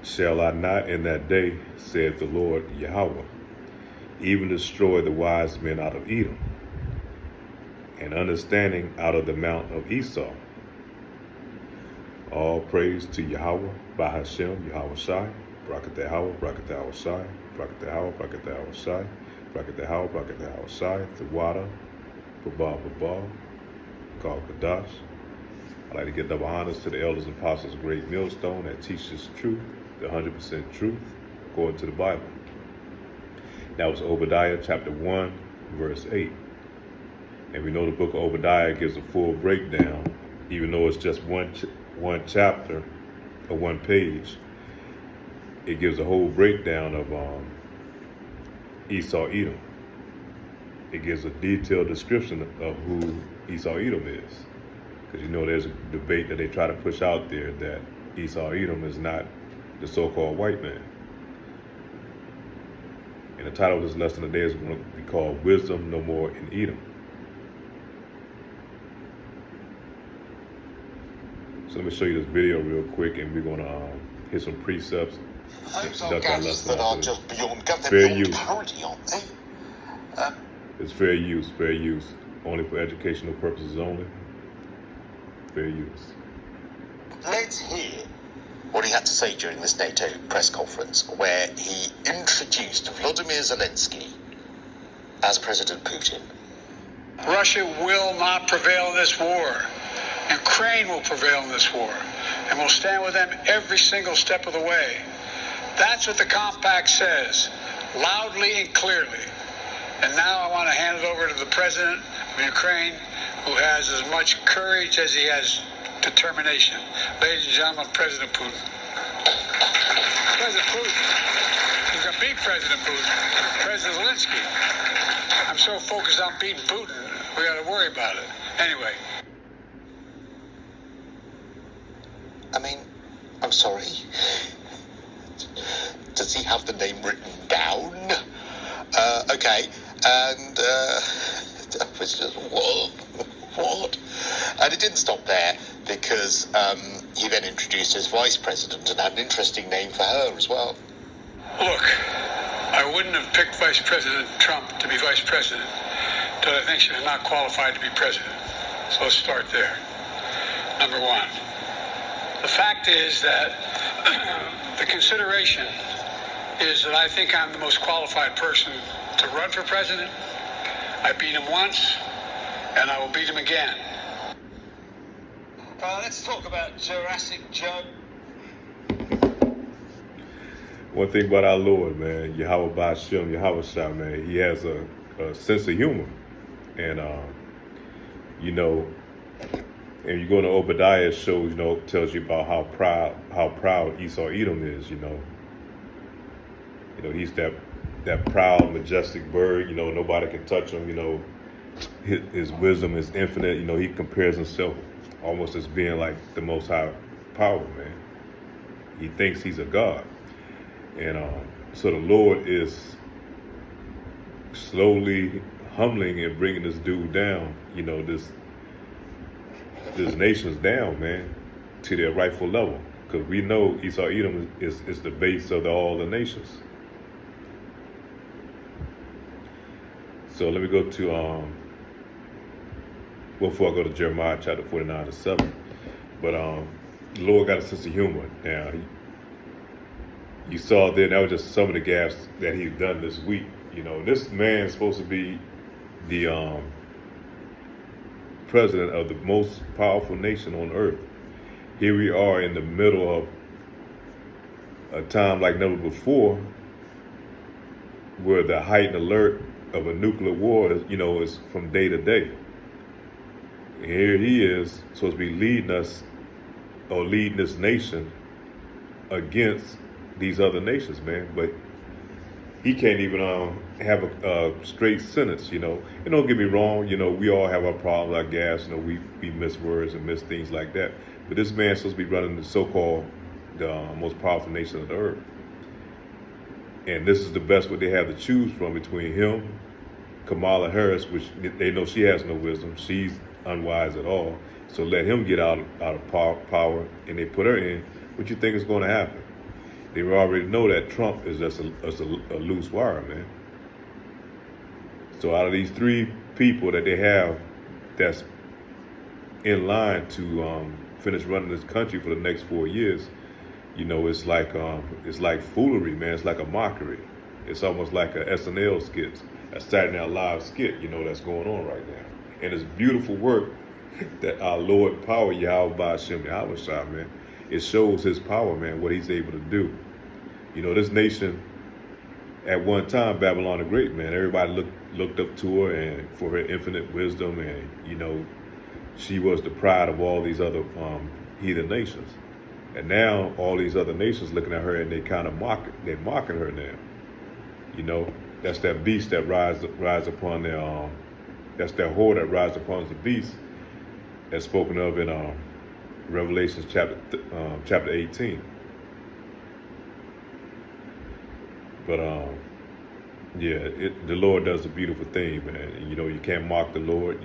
Shall I not in that day, said the Lord Yahweh, even destroy the wise men out of Edom, and understanding out of the mount of Esau? All praise to Yahweh, Bahashem, Yahweh Shai, Brakat Yahweh, Brakat Yahweh Shai, Brakat Yahweh, Brakat Yahweh Shai, Brakat Yahweh, Brakat Yahweh Shai, Thawada, Babal, called Kadash. I'd like to give double honors to the elders and apostles of Great Millstone that teaches truth, the 100% truth, according to the Bible. That was Obadiah chapter 1, verse 8. And we know the book of Obadiah gives a full breakdown, even though it's just one chapter or one page. It gives a whole breakdown of Esau Edom. It gives a detailed description of who Esau Edom is. Because you know there's a debate that they try to push out there that Esau Edom is not the so-called white man. And the title of this lesson today is going to be called Wisdom No More in Edom. So let me show you this video real quick, and we're going to hit some precepts. Those are gases that are just beyond parity, aren't they? It's fair use, only for educational purposes only. Fair use. Let's hear what he had to say during this NATO press conference, where he introduced Vladimir Zelensky as President Putin. Russia will not prevail in this war. Ukraine will prevail in this war, and we'll stand with them every single step of the way. That's what the compact says, loudly and clearly. And now I want to hand it over to the president of Ukraine, who has as much courage as he has determination. Ladies and gentlemen, President Putin. President Putin. He's going to beat President Putin. President Zelensky. I'm so focused on beating Putin, we got to worry about it. Anyway. I mean, I'm sorry. Does he have the name written down? Okay. And I was just, what? And it didn't stop there, because he then introduced his vice president and had an interesting name for her as well. Look, I wouldn't have picked Vice President Trump to be vice president, but I think she was not qualified to be president. So let's start there. Number one. The fact is that the consideration is that I think I'm the most qualified person to run for president. I beat him once, and I will beat him again. Let's talk about Jurassic Joe. One thing about our Lord, man, Yahweh Ba'ashem, Yahweh Shai, man, he has a sense of humor. And, and you go to Obadiah, it shows, tells you about how proud Esau Edom is, he's that proud, majestic bird, nobody can touch him, his wisdom is infinite, he compares himself almost as being like the most high power, man. He thinks he's a god. And so the Lord is slowly humbling and bringing this dude down, this nation's down, man, to their rightful level. Because we know Esau Edom is the base of all the nations. So let me go to, before I go to Jeremiah chapter 49-7. But the Lord got a sense of humor. Now, you saw there, that was just some of the gaffes that he's done this week. This man's supposed to be the president of the most powerful nation on earth. Here we are in the middle of a time like never before, where the heightened alert of a nuclear war is from day to day. And here he is supposed to be leading us, or leading this nation against these other nations, man. But he can't even have a straight sentence, And don't get me wrong, we all have our problems, I guess. We miss words and miss things like that. But this man's supposed to be running the so-called the most powerful nation of the earth. And this is the best what they have to choose from between him, Kamala Harris, which they know she has no wisdom. She's unwise at all. So let him get out of power, and they put her in. What you think is going to happen? They already know that Trump is just a loose wire, man. So out of these three people that they have that's in line to finish running this country for the next 4 years, it's like foolery, man. It's like a mockery. It's almost like a SNL skit, a Saturday Night Live skit, that's going on right now. And it's beautiful work that our Lord Power Yahweh Ba'Shem Yahweh Shah, man. It shows his power, man, what he's able to do. This nation, at one time, Babylon the Great, man, everybody looked up to her and for her infinite wisdom, and she was the pride of all these other heathen nations. And now all these other nations looking at her and they kind of they're mocking her now. That's that beast that rise upon their that's that whore that rises upon the beast that's spoken of in Revelation chapter 18. But the Lord does a beautiful thing, man. You can't mock the Lord.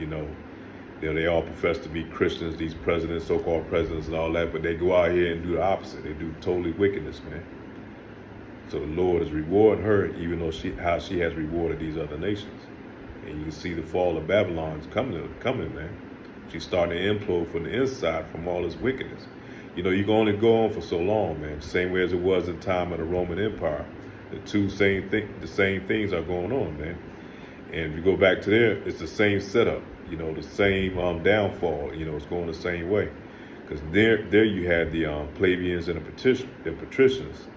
They all profess to be Christians, these presidents, so-called presidents and all that, but they go out here and do the opposite. They do totally wickedness, man. So the Lord is rewarding her, even though how she has rewarded these other nations. And you can see the fall of Babylon is coming, man. She's starting to implode from the inside from all this wickedness. You can only go on for so long, man. Same way as it was in time of the Roman Empire. The same things are going on, man. And if you go back to there, it's the same setup. The same downfall. It's going the same way. Because there you had the plebeians and the patricians,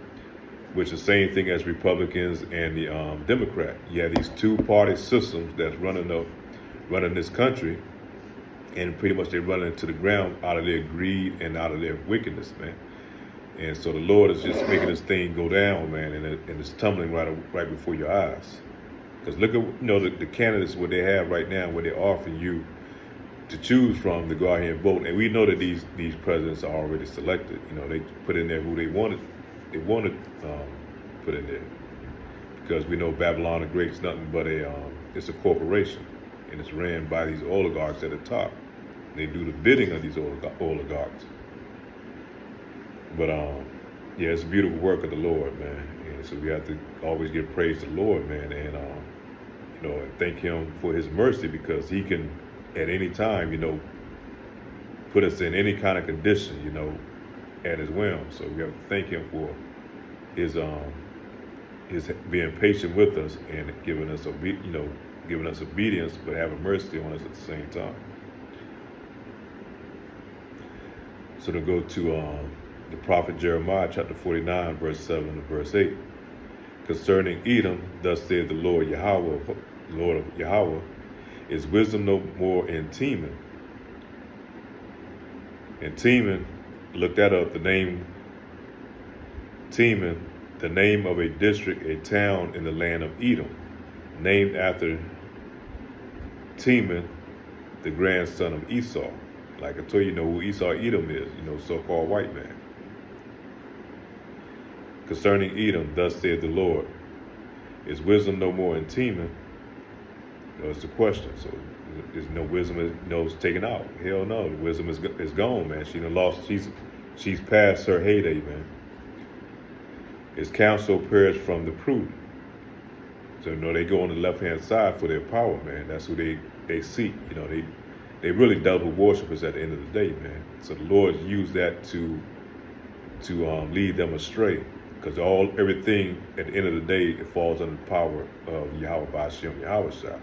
which is the same thing as Republicans and the Democrat. You have these two-party systems that's running this country, and pretty much they run into the ground out of their greed and out of their wickedness, man. And so the Lord is just making this thing go down, man, and it's tumbling right before your eyes. Because look at the candidates what they have right now, what they're offering you to choose from to go out here and vote. And we know that these presidents are already selected. They put in there who they wanted put in there. Because we know Babylon the Great is nothing but it's a corporation, and it's ran by these oligarchs at the top. They do the bidding of these oligarchs. But it's a beautiful work of the Lord, man. And so we have to always give praise to the Lord, man, and and thank him for his mercy, because he can at any time, put us in any kind of condition, at his whim. So we have to thank him for his being patient with us and giving us obedience, but having mercy on us at the same time. So to go to the prophet Jeremiah chapter 49, verse 7 and verse 8. Concerning Edom, thus saith the Lord of Yahweh, is wisdom no more in Teman? And Teman, look that up, the name Teman, the name of a district, a town in the land of Edom, named after Teman, the grandson of Esau. Like I told you, who Esau Edom is, so-called white man. Concerning Edom, thus saith the Lord, is wisdom no more in Teman? That's the question. So there's no wisdom, it's taken out. Hell no, the wisdom is gone, man. She done lost. She's past her heyday, man. His counsel perished from the prudent. So they go on the left hand side for their power, man. That's who they seek. They really devil worshipers at the end of the day, man. So the Lord used that to lead them astray. Because everything at the end of the day, it falls under the power of Yahweh Ba'Shem Yahweh Shah.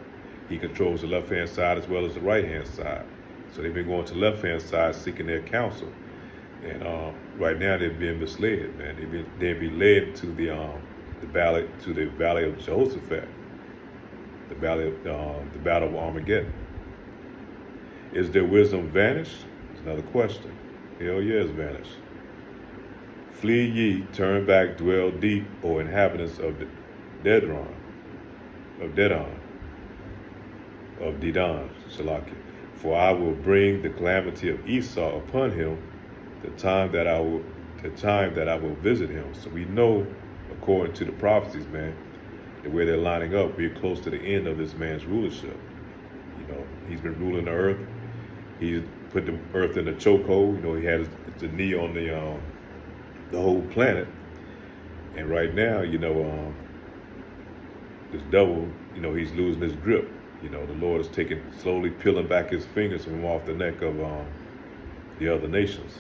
He controls the left-hand side as well as the right-hand side. So they've been going to the left-hand side seeking their counsel. And right now they're being misled, man. They've been led to the valley of Jehoshaphat, the battle of Armageddon. Is their wisdom vanished? That's another question. Hell yeah, it's vanished. Flee ye, turn back, dwell deep, O inhabitants of Dedan, Shalaki. For I will bring the calamity of Esau upon him, the time that I will visit him. So we know, according to the prophecies, man, the way they're lining up, we're close to the end of this man's rulership. He's been ruling the earth. He's put the earth in a chokehold. He had the knee on the whole planet, And right now, this devil, he's losing his grip. The Lord is slowly peeling back his fingers from off the neck of the other nations.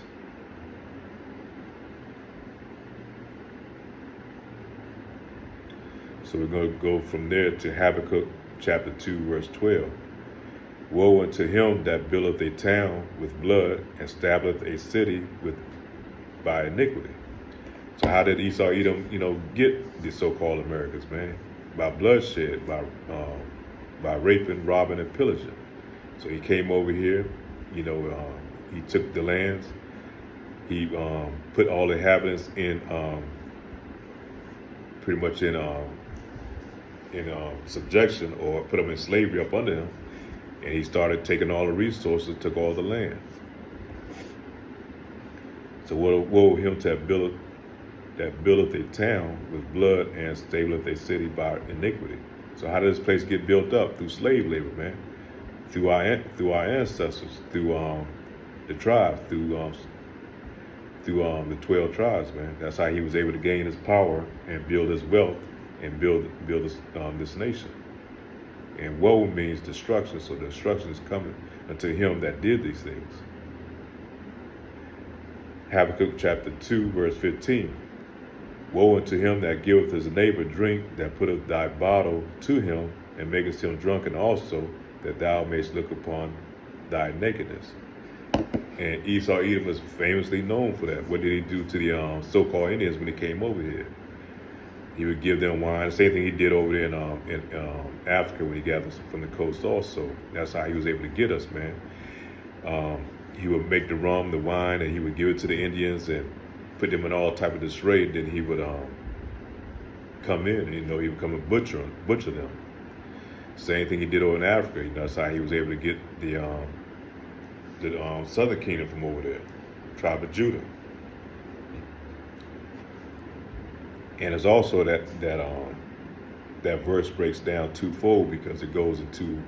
So we're going to go from there to Habakkuk chapter 2, verse 12. Woe unto him that buildeth a town with blood, and establisheth a city by iniquity. So how did Esau Edom, get the so-called Americans, man? By bloodshed, by raping, robbing, and pillaging. So he came over here, he took the lands. He put all the inhabitants in pretty much in subjection, or put them in slavery up under him. And he started taking all the resources, took all the land. So woe him that buildeth a town with blood, and establisheth a city by iniquity. So how did this place get built up? Through slave labor, man. Through our ancestors, through the tribes, through the 12 tribes, man. That's how he was able to gain his power and build his wealth and build this nation. And woe means destruction, so destruction is coming unto him that did these things. Habakkuk chapter 2, verse 15. Woe unto him that giveth his neighbor drink, that putteth thy bottle to him, and maketh him drunken also, that thou mayst look upon thy nakedness. And Esau Edom was famously known for that. What did he do to the so-called Indians when he came over here? He would give them wine. The same thing he did over there in Africa when he gathered us from the coast also. That's how he was able to get us, man. He would make the rum, the wine, and he would give it to the Indians and put them in all type of disarray. Then he would come in, he would come and butcher them. Same thing he did over in Africa. That's how he was able to get the southern kingdom from over there, tribe of Judah. And it's also that verse breaks down twofold, because it goes into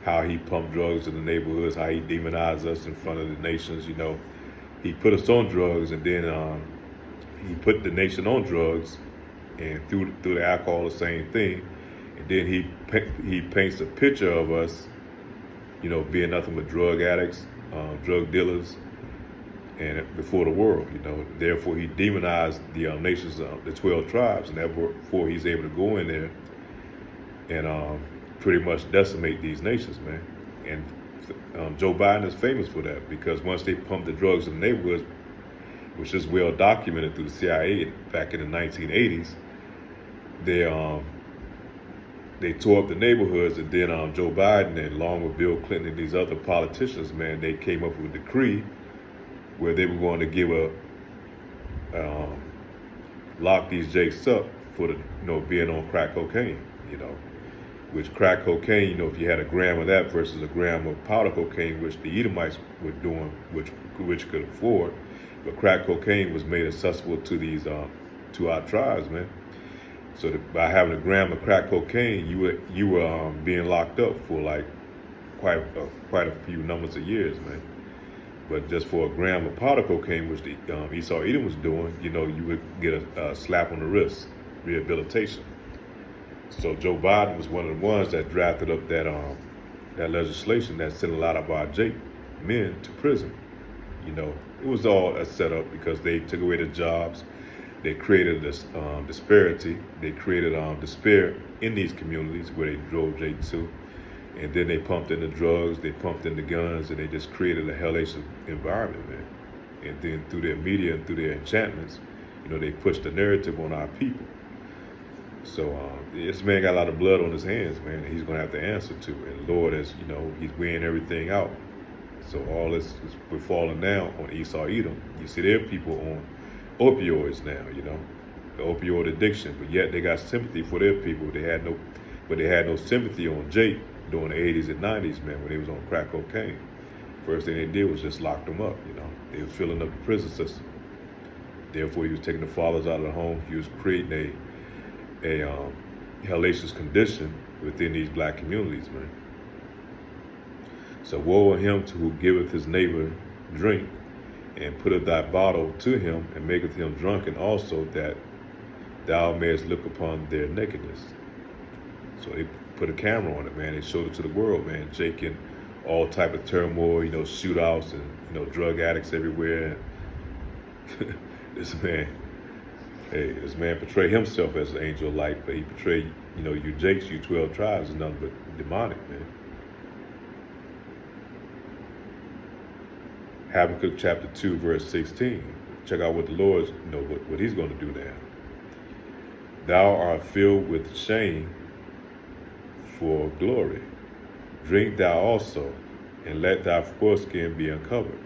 how he pumped drugs in the neighborhoods, how he demonized us in front of the nations. He put us on drugs, and then he put the nation on drugs, and through the alcohol, the same thing. And then he paints a picture of us, being nothing but drug addicts, drug dealers, and before the world, therefore he demonized the nations, the 12 tribes, and therefore he's able to go in there and pretty much decimate these nations, man. And Joe Biden is famous for that, because once they pumped the drugs in the neighborhoods, which is well documented through the CIA back in the 1980s, they tore up the neighborhoods, and then Joe Biden, and along with Bill Clinton and these other politicians, man, they came up with a decree where they were going to give lock these jakes up for being on crack cocaine, which crack cocaine, if you had a gram of that versus a gram of powder cocaine, which the Edomites were doing, which could afford, but crack cocaine was made accessible to these to our tribes, man. So by having a gram of crack cocaine, you were being locked up for like quite a few numbers of years, man. But just for a gram of powder cocaine, which the Esau Edom was doing, you would get a slap on the wrist, rehabilitation. So Joe Biden was one of the ones that drafted up that legislation that sent a lot of our Jake men to prison. It was all a setup, because they took away the jobs, they created this disparity, they created despair in these communities where they drove Jake to. And then they pumped in the drugs, they pumped in the guns, and they just created a hellish environment, man. And then through their media and through their enchantments, they pushed the narrative on our people. So this man got a lot of blood on his hands, man, and he's going to have to answer to it. And the Lord, as he's weighing everything out. So all this we're falling down on Esau Edom. You see, there are people on opioids now, the opioid addiction, but yet they got sympathy for their people. They had no sympathy on Jake during the 80s and 90s, man, when they was on crack cocaine. First thing they did was just lock them up, They were filling up the prison system. Therefore, he was taking the fathers out of the home. He was creating a hellacious condition within these black communities, man. So woe on him who giveth his neighbor drink, and putteth thy bottle to him, and maketh him drunken also, that thou mayest look upon their nakedness. So they put a camera on it, man. They showed it to the world, man. Jake in all type of turmoil, shootouts and drug addicts everywhere. This man portrayed himself as an angel of light, but he portrayed, you Jakes, you 12 tribes is nothing but demonic, man. Habakkuk chapter 2, verse 16. Check out what the Lord, what he's going to do now. Thou art filled with shame for glory. Drink thou also, and let thy foreskin be uncovered.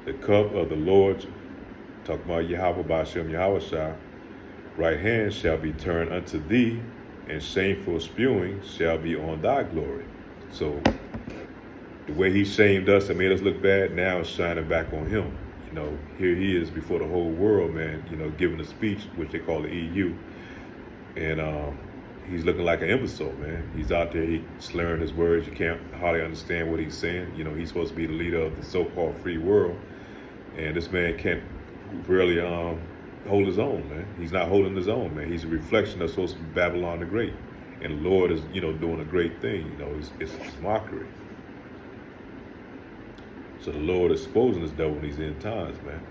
The cup of the Lord, talking about Yahweh B'Shem Yahushua, right hand shall be turned unto thee, and shameful spewing shall be on thy glory. So the way he shamed us and made us look bad, now it's shining back on him. Here he is before the whole world, man, giving a speech, which they call the EU. And he's looking like an imbecile, man. He's out there, slurring his words. You can't hardly understand what he's saying. He's supposed to be the leader of the so-called free world. And this man can't really hold his own, man. He's not holding his own, man. He's a reflection of supposed to be Babylon the Great. And the Lord is, doing a great thing. It's mockery. So the Lord is exposing this devil in these end times, man.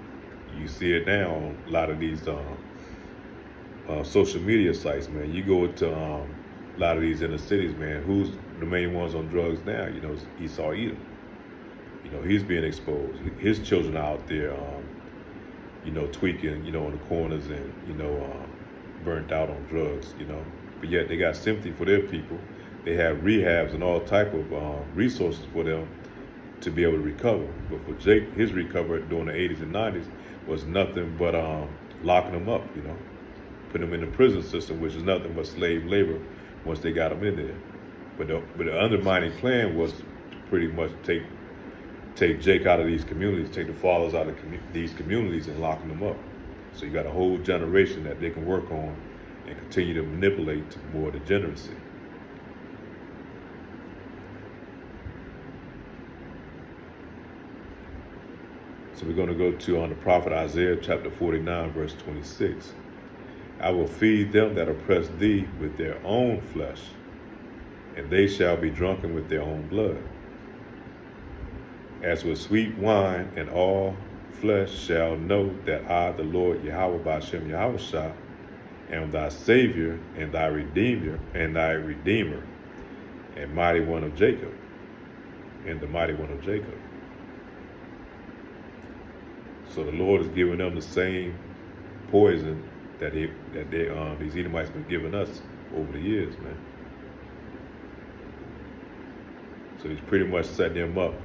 You see it now on a lot of these social media sites, man. You go to a lot of these inner cities, man. Who's the main ones on drugs now? Esau Edom. He's being exposed. His children are out there, tweaking, in the corners and, burnt out on drugs, But yet they got sympathy for their people. They have rehabs and all type of resources for them to be able to recover. But for Jake, his recovery during the 80s and 90s was nothing but locking them up, putting them in the prison system, which is nothing but slave labor once they got them in there. But the undermining plan was to pretty much take Jake out of these communities, take the fathers out of these communities and locking them up. So you got a whole generation that they can work on and continue to manipulate to more degeneracy. So we're going to go to on the prophet Isaiah chapter 49, verse 26. I will feed them that oppress thee with their own flesh, and they shall be drunken with their own blood. As with sweet wine, and all flesh shall know that I, the Lord Yahweh B'Shem Yahushua, am thy Savior and thy Redeemer, and mighty one of Jacob, and the mighty one of Jacob. So the Lord is giving them the same poison that these Edomites been giving us over the years, man. So he's pretty much setting them up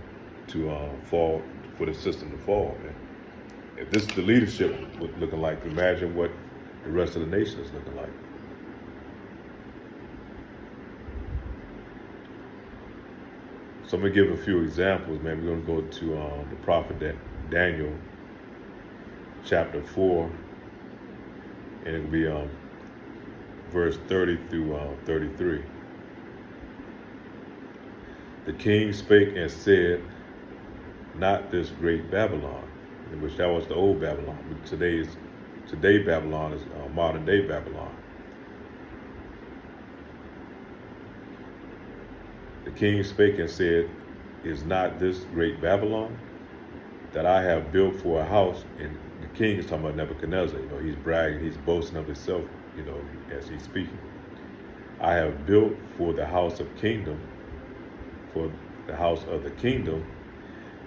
to fall, for the system to fall, man. If this is the leadership looking like, imagine what the rest of the nation is looking like. So I'm gonna give a few examples, man. We're gonna go to the prophet Daniel, chapter 4, and it'll be verse 30 through 33. The king spake and said, not this great Babylon, which that was the old Babylon. Today Babylon is modern day Babylon. The king spake and said, is not this great Babylon that I have built for a house? And the king is talking about Nebuchadnezzar. He's bragging, he's boasting of himself, as he's speaking. I have built for the house of kingdom, for the house of the kingdom,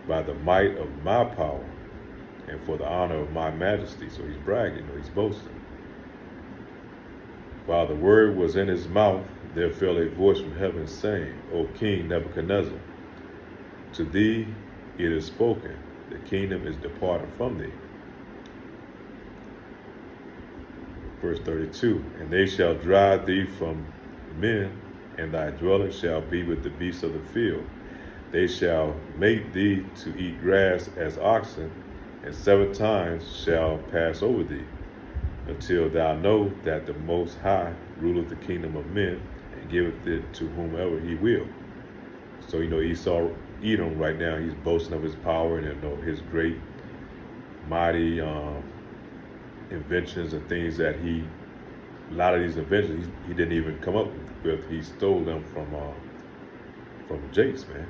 by the might of my power, and for the honor of my majesty. So he's bragging, he's boasting. While the word was in his mouth, there fell a voice from heaven saying, O King Nebuchadnezzar, to thee it is spoken, the kingdom is departed from thee. Verse 32, and they shall drive thee from men, and thy dwelling shall be with the beasts of the field. They shall make thee to eat grass as oxen, and 7 times shall pass over thee, until thou know that the Most High ruleth the kingdom of men, and giveth it to whomever he will. So, Esau Edom right now, he's boasting of his power and his great, mighty inventions and things that he a lot of these inventions he didn't even come up with. He stole them from Jakes, man.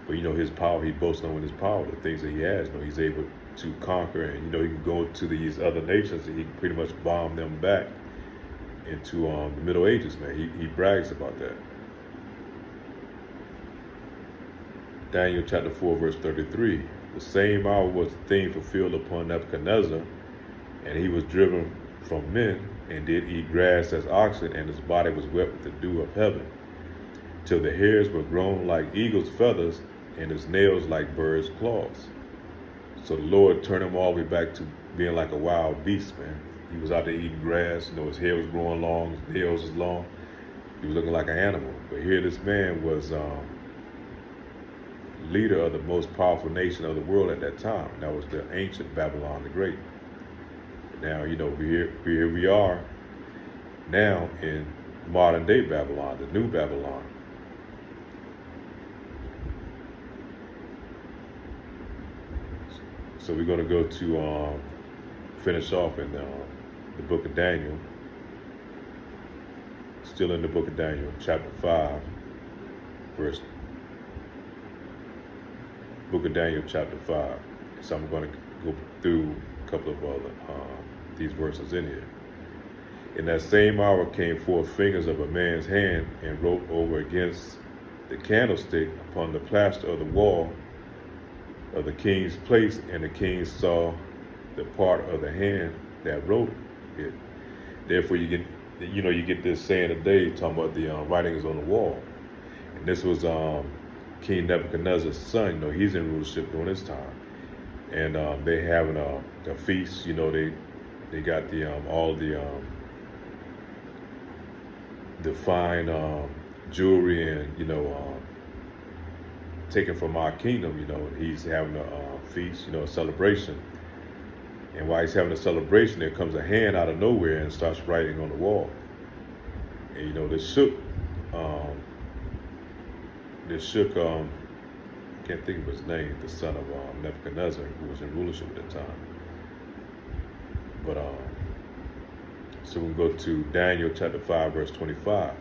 But his power, he boasts on his power, the things that he has. He's able to conquer, and he can go to these other nations and he can pretty much bomb them back into the Middle Ages, man. He brags about that. Daniel chapter 4, verse 33. The same hour was the thing fulfilled upon Nebuchadnezzar, and he was driven from men, and did eat grass as oxen, and his body was wet with the dew of heaven, till the hairs were grown like eagle's feathers, and his nails like birds' claws. So the Lord turned him all the way back to being like a wild beast, man. He was out there eating grass, his hair was growing long, his nails was long. He was looking like an animal. But here this man was leader of the most powerful nation of the world at that time. That was the ancient Babylon the Great. Now, here we are now in modern day Babylon, the new Babylon. So we're going to go to finish off in the book of Daniel. Still in the book of Daniel, chapter 5, book of Daniel, chapter 5. So I'm going to go through a couple of other these verses in here. In that same hour came forth fingers of a man's hand, and wrote over against the candlestick upon the plaster of the wall of the king's place, and the king saw the part of the hand that wrote it. Therefore, you get this saying today talking about the writings on the wall, and this was King Nebuchadnezzar's son. He's in rulership during this time, and they having a feast. They got all the fine jewelry and taken from our kingdom. And he's having a feast, a celebration. And while he's having a celebration, there comes a hand out of nowhere and starts writing on the wall. And this shook. I can't think of his name, the son of Nebuchadnezzar, who was in rulership at the time. But so we'll go to Daniel chapter 5, verse 25.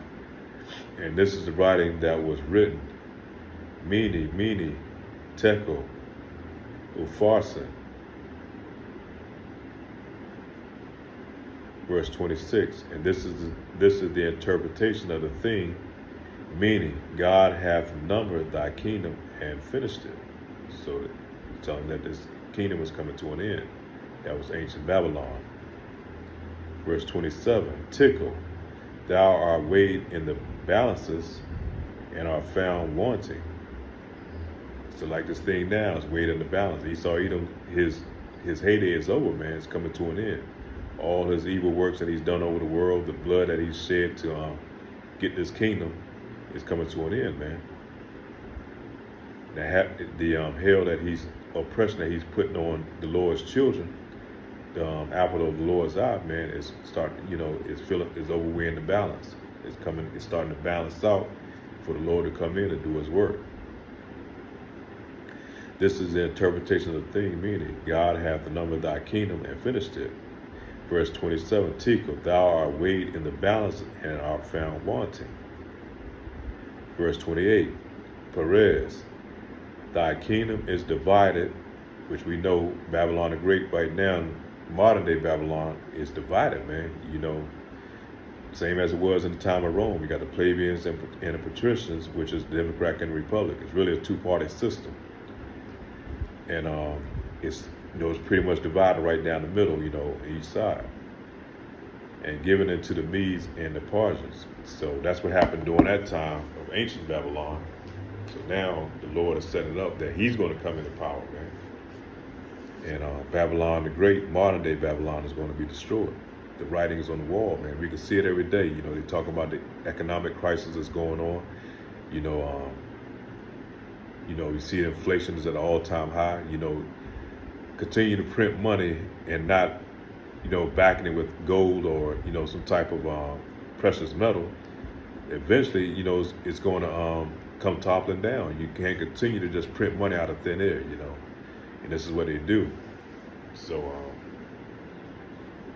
And this is the writing that was written. Mene, Tekel, Upharsin. Verse 26. And this is the interpretation of the thing, meaning God hath numbered thy kingdom and finished it. So telling that this kingdom was coming to an end. That was ancient Babylon. Verse 27, Tekel, thou art weighed in the balances and art found wanting. So like this thing now is weighed in the balance. Esau Edom, his heyday is over, man. It's coming to an end. All his evil works that he's done over the world, the blood that he's shed to get this kingdom is coming to an end, man. The hell that oppression that he's putting on the Lord's children, the apple of the Lord's eye, man, is overweighing the balance. It's starting to balance out for the Lord to come in and do his work. This is the interpretation of the thing, meaning God hath numbered thy kingdom and finished it. Verse 27, Tekel, thou art weighed in the balance and art found wanting. Verse 28, Perez, thy kingdom is divided, which we know Babylon the Great right now, modern day Babylon is divided, man. Same as it was in the time of Rome. You got the plebeians and the patricians, which is the Democrat and Republic. It's really a two-party system. And it's pretty much divided right down the middle, each side, and given it to the Medes and the Persians. So that's what happened during that time of ancient Babylon. So now the Lord is setting it up that he's going to come into power, man. And Babylon the Great, modern day Babylon, is going to be destroyed. The writings on the wall, man. We can see it every day. They talk about the economic crisis that's going on. You see inflation is at an all-time high. Continue to print money and not, backing it with gold or, some type of precious metal. Eventually, it's going to come toppling down. You can't continue to just print money out of thin air, and this is what they do. So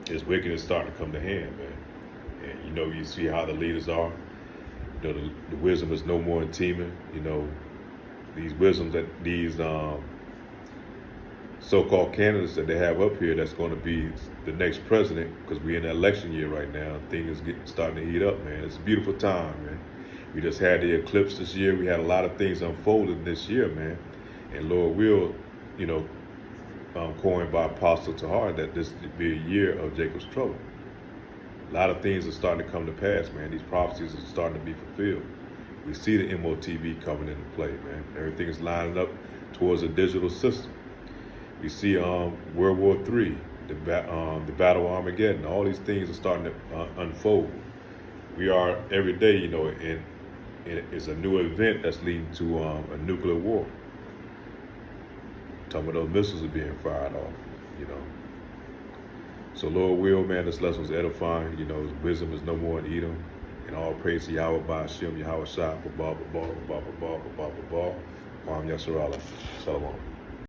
His wickedness starting to come to hand, man. And you know, you see how the leaders are. You know, the wisdom is no more in Teman. You know, these wisdoms that these so-called candidates that they have up here that's going to be the next president, because we're in an election year right now. Things starting to heat up, man. It's a beautiful time, man. We just had the eclipse this year. We had a lot of things unfolding this year, man. And Lord will, you know, coined by Apostle Tahar that this would be a year of Jacob's trouble. A lot of things are starting to come to pass, man. These prophecies are starting to be fulfilled. We see the MOTV coming into play, man. Everything is lining up towards a digital system. We see World War III, the Battle of Armageddon. All these things are starting to unfold. We are every day, you know, and it's a new event that's leading to a nuclear war. Some of those missiles are being fired off, you know. So Lord will, man, this lesson was edifying. You know, wisdom is no more in Edom. And all praise to Yahweh, Ba'ashem, Yahweh Shah, Babal, Babal, Babal, Babal, Babal, Babal, Yasser Allah. Shalom.